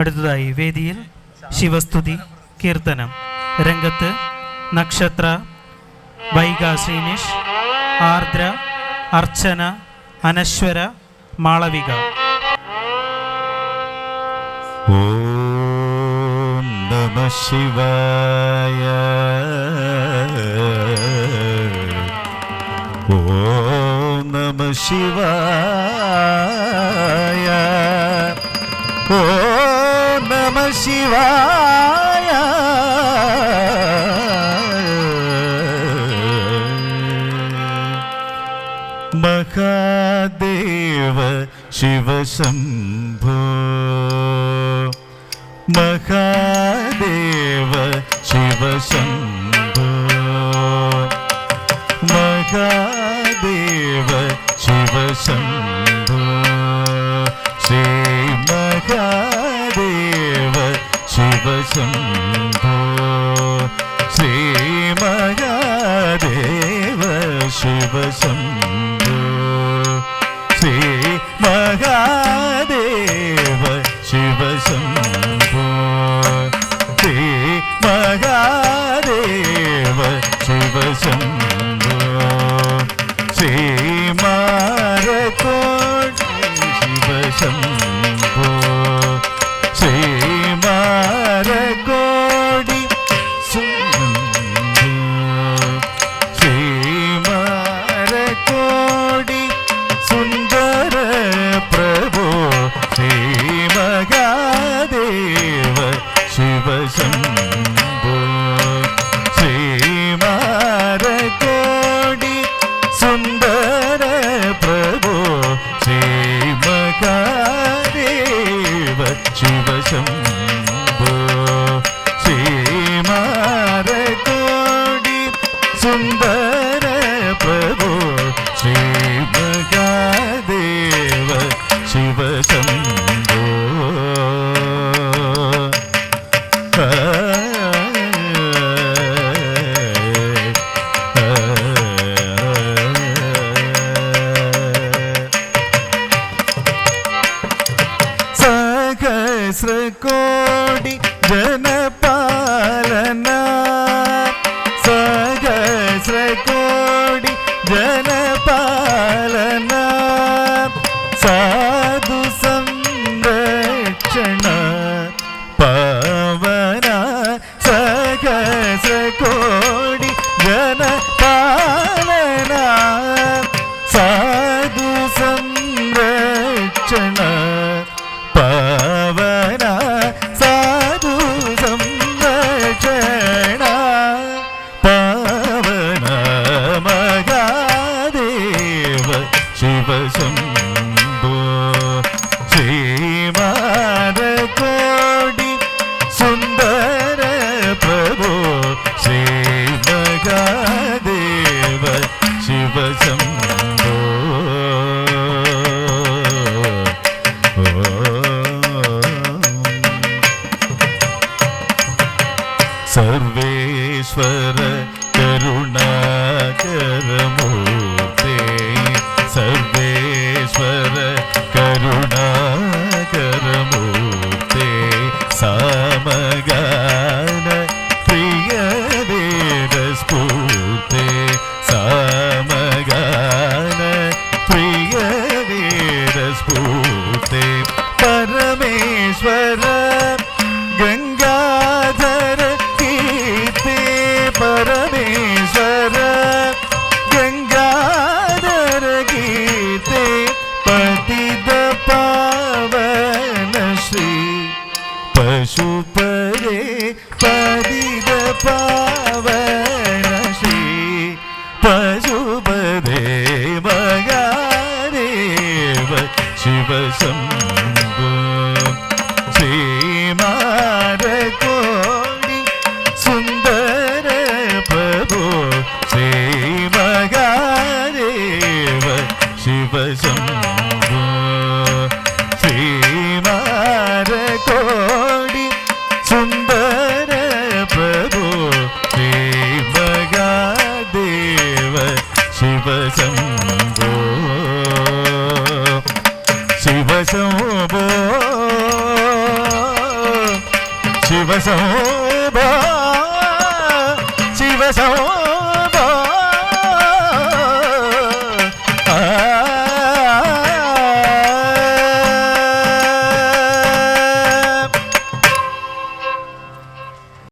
അടുത്തതായി വേദിയിൽ ശിവസ്തുതി കീർത്തനം. രംഗത്ത് നക്ഷത്ര, വൈഗ ശ്രീനിഷ്, ആർദ്ര, അർച്ചന, അനശ്വര, മാളവിക. ഓം നമഃ ശിവായ. ഓം നമഃ ശിവായ. ഓം നമഃ ശിവായ. മഹാദേവ ശിവശംഭോ. മഹാദേവ ശിവശംഭോ. മഹാദേവ ശിവശംഭോ. ശ്രീ മഹാദേവ ശിവശംഭോ. ശ്രീ മഹാദേവ ശിവശംഭോ. ശ്രീ മഹാദേവ ശിവശംഭോ. ശ്രീ മഹാദേവ ശിവശംഭോ. ശ്രീ മാരകോടി ശിവശംഭോ. ശ്രീ മാരകോടി ശംഭോ. ശ്രീ മാരകോടി സുന്ദര പ്രഭോ. ശ്രീ മഹാദേവ ശിവശംഭോ. ശ്രീ മാരകോടി സുന്ദര പ്രഭോ. ശ്രീ മഹാദേവ ശിവശംഭോ. ശ്രീ മാരകോടി സുന്ദര പ്രഭോ. ശ്രീ മഹാദേവ ശിവശംഭോ. സഹസ്രകോടി ജനപാലന. സഹസ്രകോടി ജനപാലന. സാധു സംരക്ഷണ പവന. സഹസ്രകോടി ജനപാലന. സാധു സംരക്ഷണ പവന. സാധു സംരക്ഷണ പവന. മഹാദേവ ശിവശംഭോ. ശ്രീ മാരകോടി സുന്ദര പ്രഭോ. ശ്രീ മഹാദേവ ശിവശംഭോ. സർവേശ്വര കരുണാകരമൂർത്തേ. സർവേശ്വര കരുണാകരമൂർത്തേ. സാമഗാന പ്രിയവേദസ്ഫൂർത്തേ. സാമഗാന പ്രിയവേദസ്ഫൂർത്തേ. പരമേശ്വര ഗംഗാധര കീർത്തേ. പരമേശ്വര ഗംഗാധര കീർത്തേ. പതിത പാവന ശ്രീ പശുപതേ. പതിത പാവന ശ്രീ പശുപതേ. മഹാദേവ ശിവശംഭോ. ശ്രീ മാരകോടി സുന്ദര പ്രഭോ. ശ്രീ മഹാദേവ ശിവശംഭോ. ശ്രീ മാരകോടി സുന്ദര പ്രഭോ. ശ്രീ മഹാദേവ ശിവശംഭോ. ശിവശംഭോ. ശിവശോഭ ശിവശോഭ